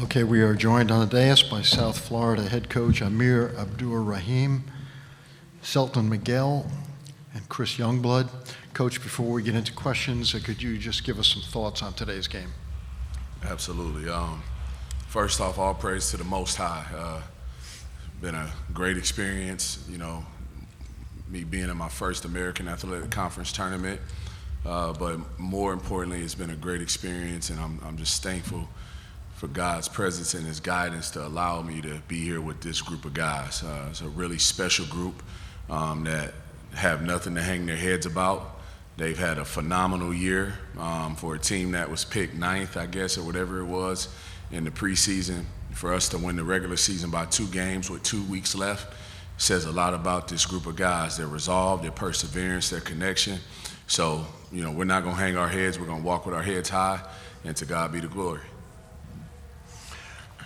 Okay, we are joined on the dais by South Florida head coach Amir Abdur-Rahim, Selton Miguel, and Chris Youngblood. Coach, before we get into questions, could you just give us some thoughts on today's game? Absolutely. First off, all praise to the Most High. Been a great experience, me being in my first American Athletic Conference tournament. But more importantly, it's been a great experience, and I'm just thankful for God's presence and His guidance to allow me to be here with this group of guys. It's a really special group that have nothing to hang their heads about. They've had a phenomenal year for a team that was picked 9th, I guess, or whatever it was in the preseason. For us to win the regular season by 2 games with 2 weeks left says a lot about this group of guys, their resolve, their perseverance, their connection. So, we're not going to hang our heads. We're going to walk with our heads high, and to God be the glory.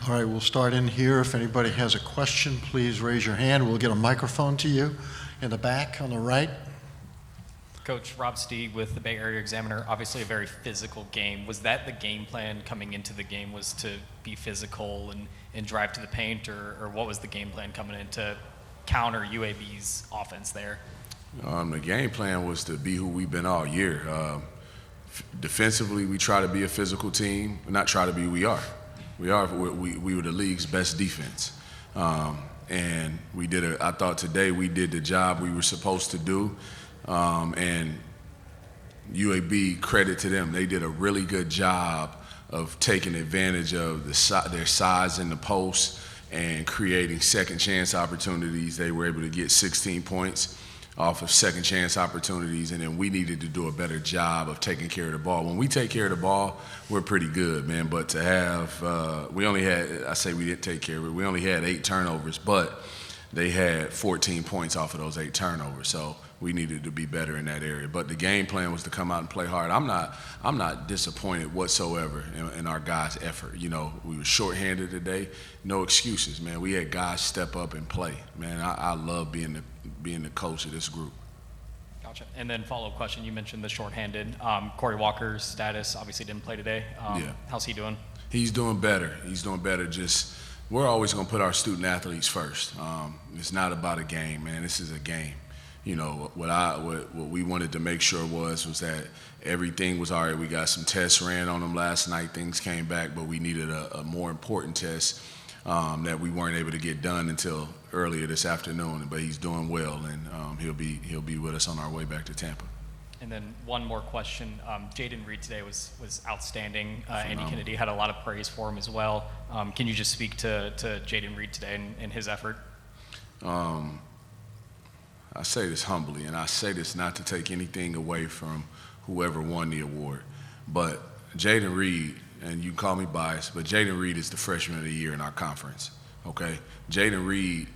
All right, we'll start in here. If anybody has a question, please raise your hand. We'll get a microphone to you in the back on the right. Coach, Rob Steeg with the Bay Area Examiner. Obviously a very physical game. Was that the game plan coming into the game, was to be physical and drive to the paint, or what was the game plan coming in to counter UAB's offense there? The game plan was to be who we've been all year. Defensively, we try to be a physical team, but not try to be, we are. We were the league's best defense. And I thought today we did the job we were supposed to do. And UAB, credit to them, they did a really good job of taking advantage of their size in the post and creating second chance opportunities. They were able to get 16 points off of second chance opportunities, and then we needed to do a better job of taking care of the ball. When we take care of the ball, we're pretty good, man. But to have, we didn't take care of it. We only had 8 turnovers, but they had 14 points off of those 8 turnovers. So we needed to be better in that area. But the game plan was to come out and play hard. I'm not disappointed whatsoever in our guys' effort. We were shorthanded today. No excuses, man. We had guys step up and play. Man, I love being the coach of this group. Gotcha. And then follow-up question, you mentioned the shorthanded. Corey Walker's status obviously didn't play today. Yeah. How's he doing? He's doing better. We're always going to put our student athletes first. It's not about a game, man. This is a game. What we wanted to make sure was that everything was all right. We got some tests ran on him last night. Things came back, but we needed a more important test that we weren't able to get done until earlier this afternoon. But he's doing well, and he'll be with us on our way back to Tampa. And then one more question. Jaden Reed today was outstanding. Andy Kennedy had a lot of praise for him as well. Can you just speak to Jaden Reed today and his effort? I say this humbly, and I say this not to take anything away from whoever won the award, but Jaden Reed, and you can call me biased, but Jaden Reed is the freshman of the year in our conference, okay? Jaden Reed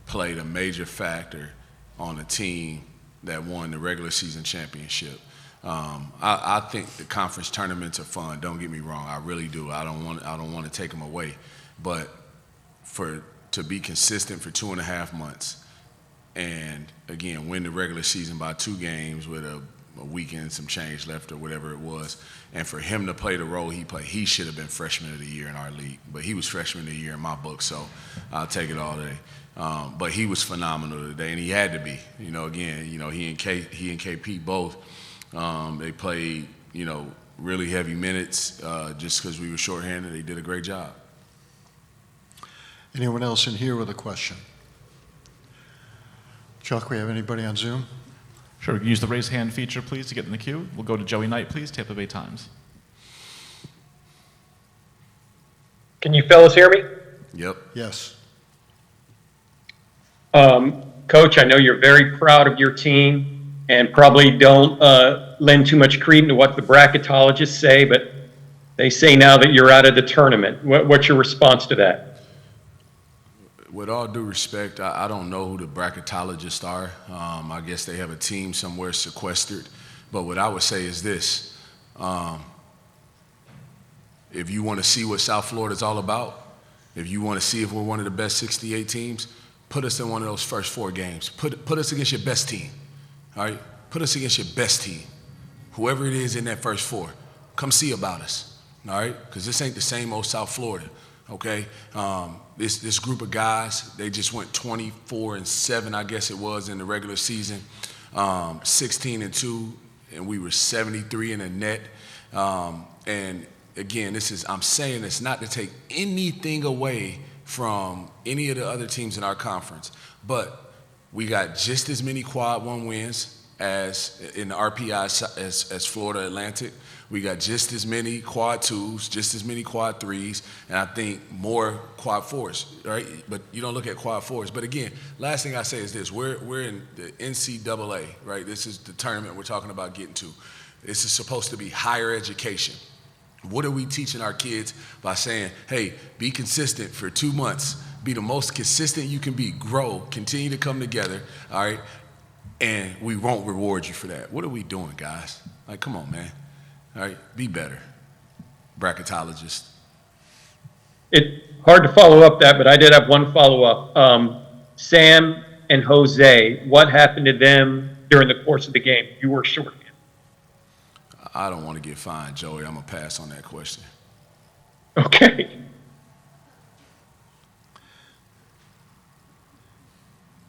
played a major factor on the team that won the regular season championship. I think the conference tournaments are fun, don't get me wrong, I really do. I don't want to take them away, but to be consistent for 2.5 months, and again, win the regular season by 2 games with a week and some change left or whatever it was. And for him to play the role he played, he should have been freshman of the year in our league. But he was freshman of the year in my book, so I'll take it all day. But he was phenomenal today, and he had to be. He and KP both, they played, really heavy minutes just because we were shorthanded. They did a great job. Anyone else in here with a question? Chuck, we have anybody on Zoom? Sure, we can use the raise hand feature, please, to get in the queue. We'll go to Joey Knight, please, Tampa Bay Times. Can you fellas hear me? Yep. Yes. Coach, I know you're very proud of your team and probably don't lend too much credence to what the bracketologists say, but they say now that you're out of the tournament. What's your response to that? With all due respect, I don't know who the bracketologists are. I guess they have a team somewhere sequestered. But what I would say is this. If you want to see what South Florida is all about, if you want to see if we're one of the best 68 teams, put us in one of those first 4 games. Put us against your best team, all right? Put us against your best team. Whoever it is in that first 4, come see about us, all right? Because this ain't the same old South Florida. okay? This group of guys, they just went 24-7, I guess it was, in the regular season, 16-2, and we were 73 in the net. And again, I'm saying this not to take anything away from any of the other teams in our conference, but we got just as many quad one wins as in the RPI as Florida Atlantic. We got just as many quad twos, just as many quad threes, and I think more quad fours, right? But you don't look at quad fours. But again, last thing I say is this: we're in the NCAA, right? This is the tournament we're talking about getting to. This is supposed to be higher education. What are we teaching our kids by saying, hey, be consistent for 2 months, be the most consistent you can be, grow, continue to come together, all right? And we won't reward you for that. What are we doing, guys? Like, come on, man. All right, be better. Bracketologist. It's hard to follow up that, but I did have one follow-up. Sam and Jose, what happened to them during the course of the game? You were short. I don't want to get fined, Joey. I'm going to pass on that question. Okay.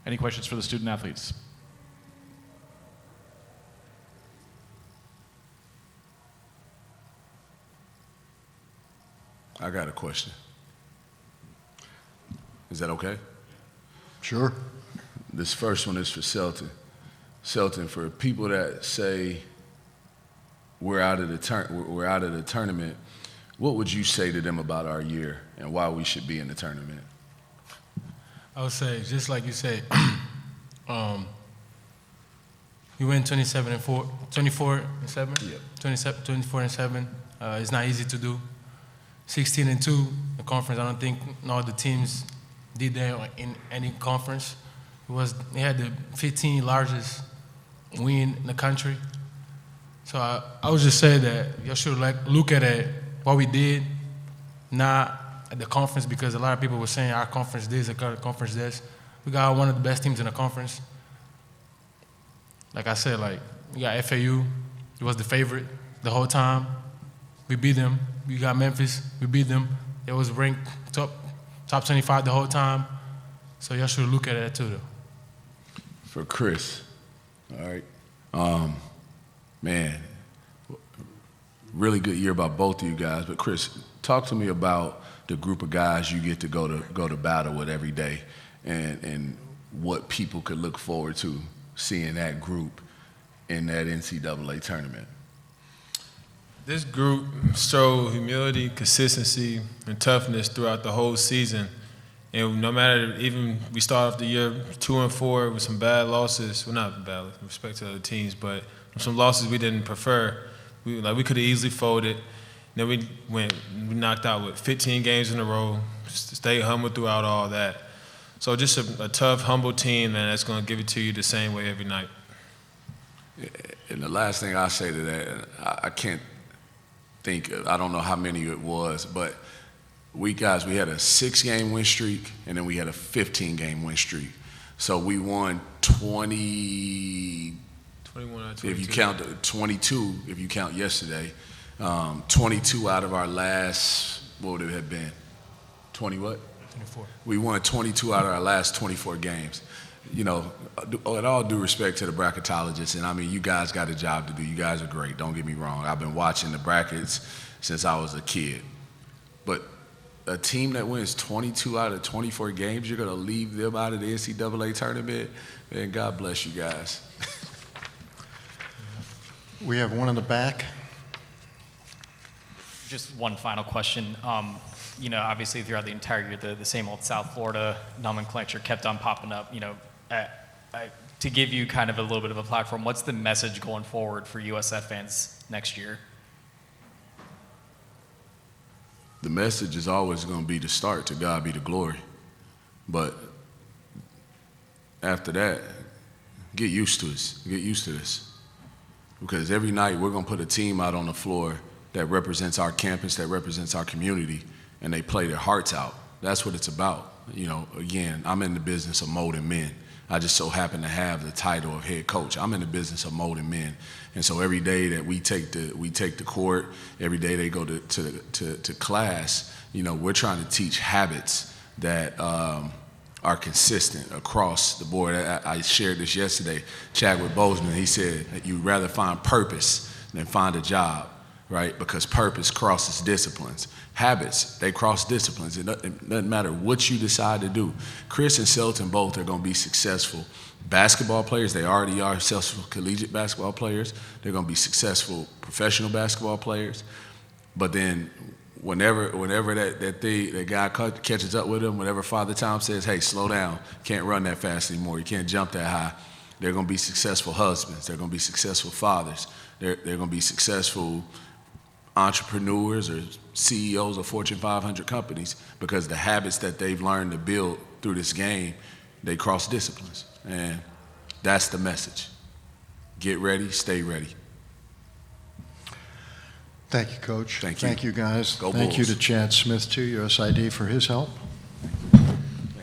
Any questions for the student athletes? I got a question. Is that okay? Sure. This first one is for Selton. Selton, for people that say we're out of the tournament, what would you say to them about our year and why we should be in the tournament? I would say, just like you said, you win 24-7. Yep. 24-7. It's not easy to do. 16-2, the conference. I don't think all the teams did that in any conference. They had the 15 largest win in the country. So I would just say that you should look at it, what we did, not at the conference, because a lot of people were saying our conference this, our conference this. We got one of the best teams in the conference. Like I said, we got FAU. It was the favorite the whole time. We beat them. We got Memphis. We beat them. It was ranked top 25 the whole time. So y'all should look at it too, though. For Chris, all right. Man, really good year by both of you guys. But Chris, talk to me about the group of guys you get to go to battle with every day, and what people could look forward to seeing that group in that NCAA tournament. This group showed humility, consistency, and toughness throughout the whole season. And no matter, even we start off the year 2-4 with some bad losses. Well, not bad with respect to other teams, but some losses we didn't prefer. We could have easily folded. Then we knocked out with 15 games in a row, stayed humble throughout all that. So just a tough, humble team, and that's going to give it to you the same way every night. And the last thing I say to that, I can't think, I don't know how many it was, but we had a 6-game win streak, and then we had a 15-game win streak. So we won 21 out of 22. If you count 22, if you count yesterday, 22 out of our last, what would it have been? 20 what? 24. We won 22 out of our last 24 games. You know, with all due respect to the bracketologists, and I mean, you guys got a job to do. You guys are great, don't get me wrong. I've been watching the brackets since I was a kid. But a team that wins 22 out of 24 games, you're going to leave them out of the NCAA tournament? Man, God bless you guys. We have one in the back. Just one final question. Obviously throughout the entire year, the same old South Florida nomenclature kept on popping up. To give you kind of a little bit of a platform, what's the message going forward for USF fans next year? The message is always going to be to start, to God be the glory. But after that, get used to this. Get used to this. Because every night we're going to put a team out on the floor that represents our campus, that represents our community, and they play their hearts out. That's what it's about. Again, I'm in the business of molding men. I just so happen to have the title of head coach. I'm in the business of molding men, and so every day that we take the court, every day they go to class, you know, we're trying to teach habits that are consistent across the board. I shared this yesterday. Chadwick Boseman, he said that you'd rather find purpose than find a job, right? Because purpose crosses disciplines. Habits, they cross disciplines. It doesn't matter what you decide to do. Chris and Selton both are going to be successful basketball players. They already are successful collegiate basketball players. They're going to be successful professional basketball players. But then whenever that guy catches up with them, whenever Father Time says, hey, slow down, can't run that fast anymore, you can't jump that high, they're going to be successful husbands. They're going to be successful fathers. They're going to be successful entrepreneurs or CEOs of Fortune 500 companies, because the habits that they've learned to build through this game, they cross disciplines. And that's the message. Get ready, stay ready. Thank you, Coach. Thank you. Thank you, guys. Go Thank you Bulls. to Chad Smith, too, USID, for his help.